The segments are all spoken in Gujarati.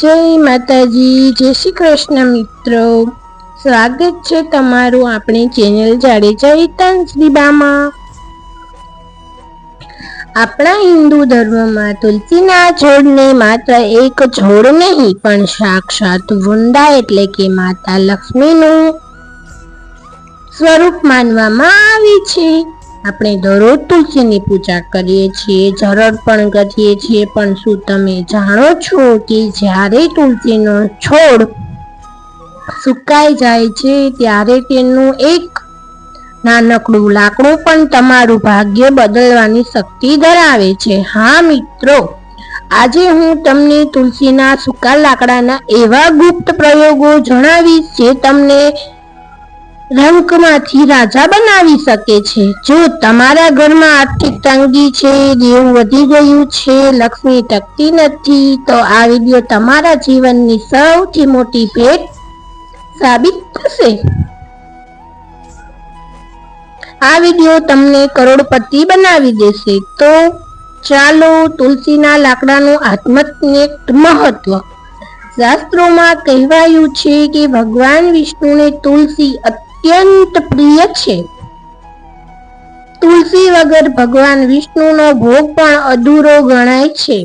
જય માતાજી, જય શ્રી કૃષ્ણ મિત્રો. સ્વાગત છે તમારું આપણી ચેનલ જાડેજા હિતાંશરીબામાં. આપણા હિન્દુ ધર્મમાં તુલસીના છોડને માત્ર એક છોડ નહીં પણ સાક્ષાત વૃંદા એટલે કે માતા લક્ષ્મીનું સ્વરૂપ માનવામાં આવે છે. આપણે દરરોજ તુલસીની પૂજા કરીએ છીએ, જરળ પણ કરીએ છીએ, પણ શું તમે જાણો છો કે જ્યારે તુલસીનો છોડ સુકાઈ જાય છે ત્યારે તેનું એક નાનકડું લાકડું પણ તમારું ભાગ્ય બદલવાની શક્તિ ધરાવે છે. હા મિત્રો, આજે હું તમને તુલસીના સૂકા લાકડાના એવા ગુપ્ત પ્રયોગો જણાવીશ જે તમને રંકમાંથી રાજા બનાવી શકે છે. જો તમારા ઘરમાં આર્થિક તંગી છે, દેવું વધી ગયું છે, લક્ષ્મી ટકતી નથી, તો આ વિડીયો તમારા જીવનની સૌથી મોટી ભેટ સાબિત થશે. આ વિડીયો તમને કરોડપતિ બનાવી દેશે. તો ચાલો, તુલસીના લાકડાનું આધ્યાત્મિક મહત્વ. શાસ્ત્રોમાં કહેવાયું છે કે ભગવાન વિષ્ણુને તુલસી અત્યંત પ્રિય છે. તુલસી વગર ભગવાન વિષ્ણુનો ભોગ પણ અધૂરો ગણાય છે.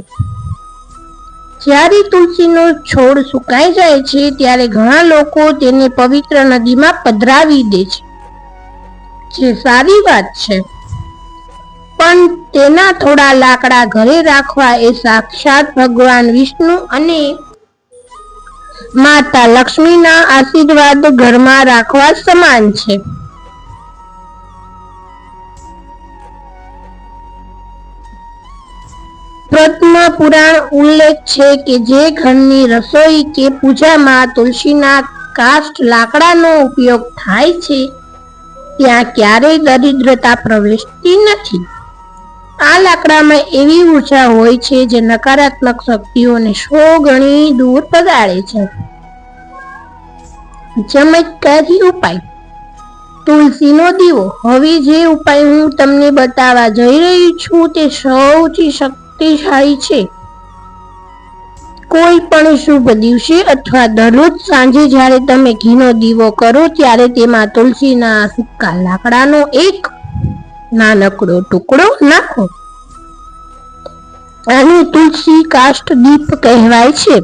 જ્યારે તુલસીનો છોડ સુકાઈ જાય છે ત્યારે ઘણા લોકો તેને પવિત્ર નદીમાં પધરાવી દે છે, જે સારી વાત છે, પણ તેના થોડા લાકડા ઘરે રાખવા એ સાક્ષાત ભગવાન વિષ્ણુ અને માતા લક્ષ્મીના આશીર્વાદ ઘરમાં રાખવા સમાન છે. પદ્મ પુરાણ ઉલ્લેખ છે કે જે ઘરની રસોઈ કે પૂજામાં તુલસીના કાષ્ઠ લાકડાનો ઉપયોગ થાય છે ત્યાં ક્યારેય દરિદ્રતા પ્રવેશતી નથી. આ લાકડામાં એવી ઊર્જા હોય છે જે નકારાત્મક શક્તિઓને 100 ગણી દૂર ભગાડે છે. ચમત્કારી ઉપાય: તુલસીનો દીવો. હવે જે ઉપાય હું તમને બતાવવા જઈ રહી છું તે સૌથી શક્તિશાળી છે. કોઈ પણ શુભ દિવસે અથવા દરરોજ સાંજે જ્યારે તમે ઘીનો દીવો કરો ત્યારે તેમાં તુલસીના સૂકા લાકડાનો એક નાનકડો ટુકડો નાખો. આને તુલસી કાષ્ઠ દીપ કહેવાય છે.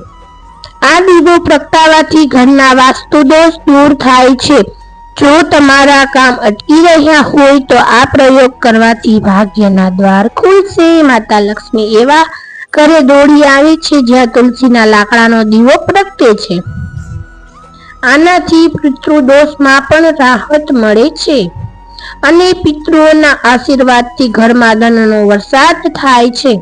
આ દીવો પ્રગટાવવાથી ઘરના વાસ્તુ દોષ દૂર થાય છે. જો તમારા કામ અટકી રહ્યા હોય તો આ પ્રયોગ કરવાથી ભાગ્યના દ્વાર ખુલશે. માતા લક્ષ્મી એવા ઘરે દોડી આવે છે જ્યાં તુલસીના લાકડાનો દીવો પ્રગટે છે. આનાથી પિતૃદોષમાં પણ રાહત મળે છે અને પિતૃઓના આશીર્વાદથી ઘરમાં ધનનો વરસાદ થાય છે.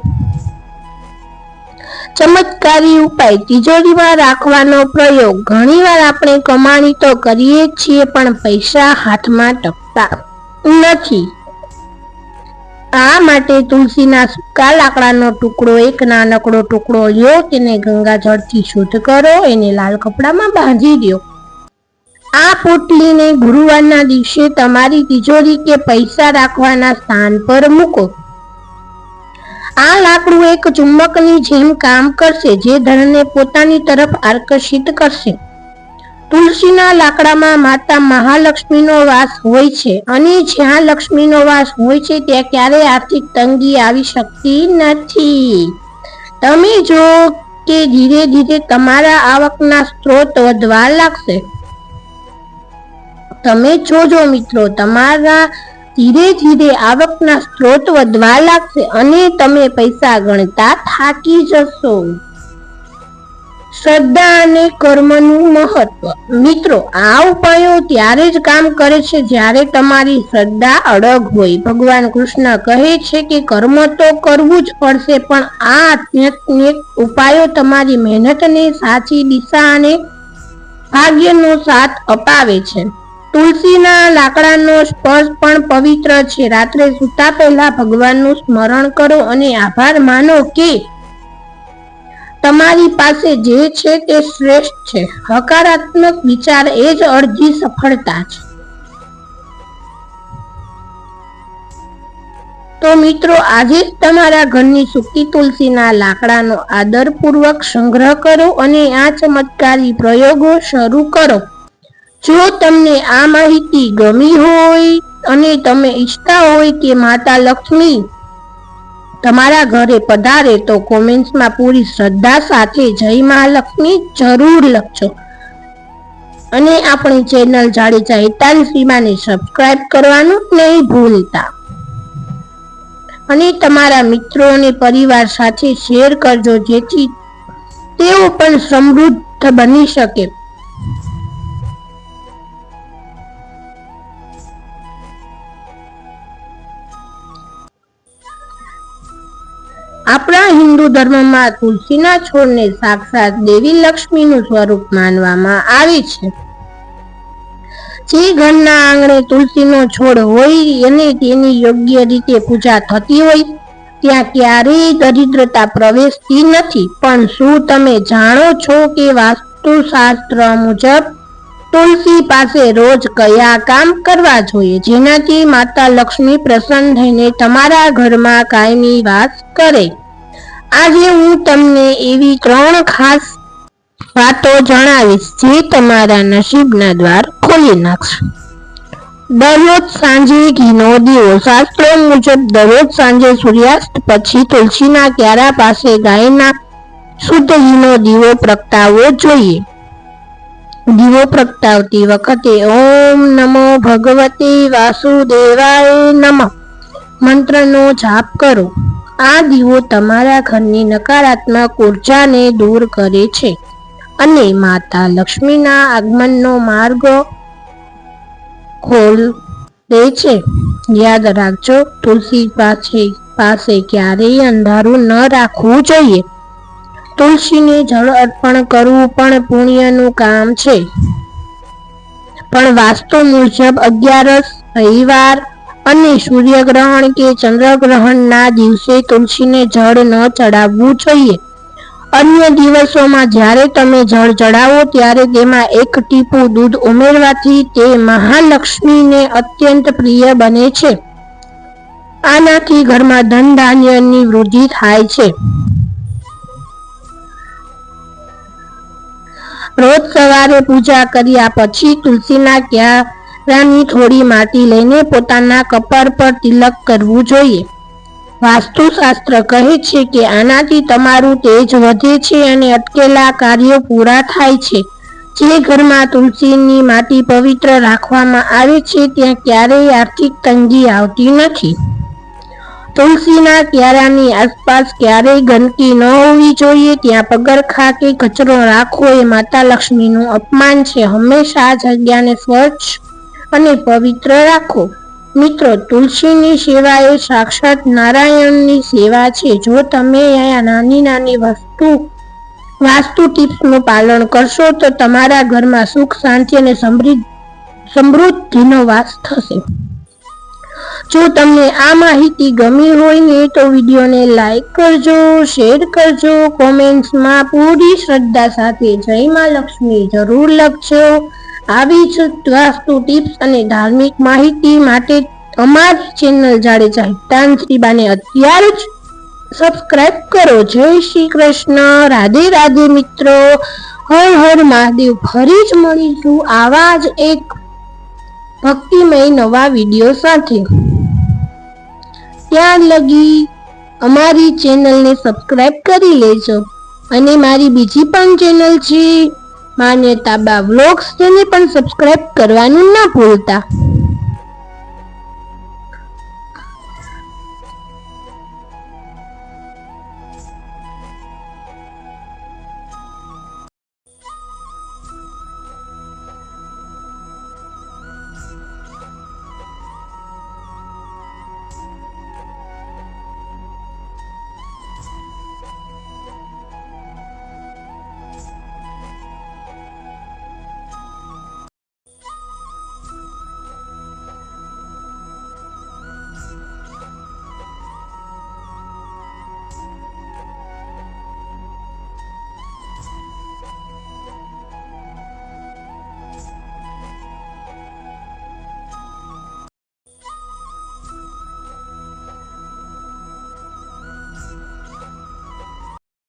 ચમત્કારી ઉપાય: તિજોરીમાં રાખવાનો પ્રયોગ. ઘણીવાર આપણે કમાણી તો કરીએ છીએ પણ પૈસા હાથમાં ટકતા નથી. આ માટે તુલસીના સૂકા લાકડાનો ટુકડો, એક નાનકડો ટુકડો લ્યો, તેને ગંગાજળથી શુદ્ધ કરો, એને લાલ કપડામાં બાંધી દો. આ પોટલીને ગુરુવારના દિવસે તમારી તિજોરી કે પૈસા રાખવાના સ્થાન પર મૂકો. આ લાકડું એક ચુંબકની જેમ કામ કરશે જે ધનને પોતાની તરફ આકર્ષિત કરશે. તુલસીના લાકડામાં માતા મહાલક્ષ્મીનો વાસ હોય છે અને જ્યાં લક્ષ્મીનો વાસ હોય છે ત્યાં ક્યારેય આર્થિક તંગી આવી શકતી નથી. તમે જો કે ધીરે ધીરે તમારા આવકના સ્ત્રોત વધવા લાગશે. તમે જોજો મિત્રો, તમારા ધીરે ધીરે આવકના સ્ત્રોત વધવા લાગશે અને તમે પૈસા ગણતા થાકી જશો. શ્રદ્ધા અને કર્મનું મહત્વ. મિત્રો, આ ઉપાયો ત્યારે જ કામ કરે છે જ્યારે તમારી શ્રદ્ધા અડગ હોય. ભગવાન કૃષ્ણ કહે છે કે કર્મ તો કરવું જ પડશે, પણ આ આધ્યાત્મિક ઉપાયો તમારી મહેનતને સાચી દિશા અને ભાગ્યનો સાથ અપાવે છે. તુલસીના લાકડાનો સ્પર્શ પણ પવિત્ર છે. રાત્રે સૂતા પહેલા ભગવાનનું સ્મરણ કરો અને આભાર માનો કે તમારી પાસે જે છે તે શ્રેષ્ઠ છે. હકારાત્મક વિચાર એ જ અડધી સફળતા છે. તો મિત્રો આજે જ તમારા ઘરની સૂકી તુલસીના લાકડાનો આદરપૂર્વક સંગ્રહ કરો અને આ ચમત્કારી પ્રયોગો શરૂ કરો. જો તમને આ માહિતી ગમી હોય અને તમે ઈચ્છતા હોય કે માતા લક્ષ્મી તમારા ઘરે પધારે તો કોમેન્ટ્સમાં પૂરી શ્રદ્ધા સાથે જય મહાલક્ષ્મી જરૂર લખજો અને આપણી ચેનલ જાડેજા હિતાંશીમાને સબસ્ક્રાઇબ કરવાનું નહીં ભૂલતા અને તમારા મિત્રો અને પરિવાર સાથે શેર કરજો જેથી તેઓ પણ સમૃદ્ધ બની શકે. આપણા હિન્દુ ધર્મમાં તુલસીના છોડને સાક્ષાત દેવી લક્ષ્મીનું સ્વરૂપ માનવામાં આવે છે. જે ઘરના આંગણે તુલસીનો છોડ હોય અને તેની યોગ્ય રીતે પૂજા થતી હોય ત્યાં ક્યારેય દરિદ્રતા પ્રવેશતી નથી. પણ શું તમે જાણો છો કે વાસ્તુશાસ્ત્ર મુજબ તુલસી પાસે રોજ કયા કામ કરવા જોઈએ જેનાથી માતા લક્ષ્મી પ્રસન્ન થઈને તમારા ઘરમાં કાયમી વાસ કરે? આજે હું તમને એવી 3 ખાસ વાતો જણાવીશ જે તમારા નસીબના દ્વાર ખોલી નાખશે. દરરોજ સાંજે ઘીનો દીવો. શાસ્ત્રો મુજબ દરરોજ સાંજે સૂર્યાસ્ત પછી તુલસીના ક્યારા પાસે ગાયના શુદ્ધ ઘીનો દીવો પ્રગટાવવો જોઈએ. દીવો પ્રગટાવતી વખતે ઓમ નમો ભગવતે વાસુદેવાય નમઃ મંત્રનો જાપ કરો. આ દીવો તમારા ઘરની નકારાત્મક ઉર્જાને દૂર કરે છે અને માતા લક્ષ્મીના આગમનનો માર્ગ ખોલે છે. યાદ રાખજો, તુલસી પાસે ક્યારેય અંધારું ન રાખવું જોઈએ. તુલસીને જળ અર્પણ કરવું પણ પુણ્યનું કામ છે. પણ વાસ્તુ મુજબ 11 રવિવાર અને સૂર્યગ્રહણ કે ચંદ્રગ્રહણના દિવસે તુલસીને જળ ન ચડાવવું જોઈએ. અન્ય દિવસોમાં જ્યારે તમે જળ ચડાવો ત્યારે તેમાં 1 ટીપું દૂધ ઉમેરવાથી તે મહાલક્ષ્મીને અત્યંત પ્રિય બને છે. આનાથી ઘરમાં ધન ધાન્યની વૃદ્ધિ થાય છે. રોજ સવારે પૂજા કર્યા પછી તુલસીના ક્યારાની થોડી માટી લઈને પોતાના કપાળ પર તિલક કરવું જોઈએ. વાસ્તુશાસ્ત્ર કહે છે કે આનાથી તમારું તેજ વધે છે અને અટકેલા કાર્યો પૂરા થાય છે. જે ઘરમાં તુલસીની માટી પવિત્ર રાખવામાં આવે છે ત્યાં ક્યારેય આર્થિક તંગી આવતી નથી. તુલસીના ક્યારાની આસપાસ ક્યારેય ગંદકી ન હોવી જોઈએ. ત્યાં પગરખાં કે કચરો રાખવો એ માતા લક્ષ્મીનું અપમાન છે. હંમેશા આ જગ્યાને સ્વચ્છ અને પવિત્ર રાખો. મિત્રો, તુલસીની સેવા એ સાક્ષાત નારાયણની સેવા છે. જો તમે આ નાની વાસ્તુ ટિપ્સનું પાલન કરશો તો તમારા ઘરમાં સુખ, શાંતિ અને સમૃદ્ધિનો વાસ થશે. જો તમને આ માહિતી ગમી હોય ને તો વિડીયોને લાઈક કરજો, શેર કરજો, કોમેન્ટ્સમાં પૂરી શ્રદ્ધા સાથે જય માં લક્ષ્મી જરૂર લખજો. આવી જ વાસ્તુ ટિપ્સ અને ધાર્મિક માહિતી માટે અમારી ચેનલ જાડેજા હિતાંશીબાને અત્યારે જ સબસ્ક્રાઇબ કરો. જય શ્રી કૃષ્ણ, રાધે રાધે મિત્રો, હર હર મહાદેવ. ફરી જ મળીશું આવા જ એક ભક્તિમય નવા વિડીયો સાથે. ત્યાં લગી અમારી ચેનલને સબસ્ક્રાઇબ કરી લેજો અને મારી બીજી પણ ચેનલ છે માન્યતા બા વ્લોગ્સ, તેને પણ સબસ્ક્રાઇબ કરવાનું ના ભૂલતા.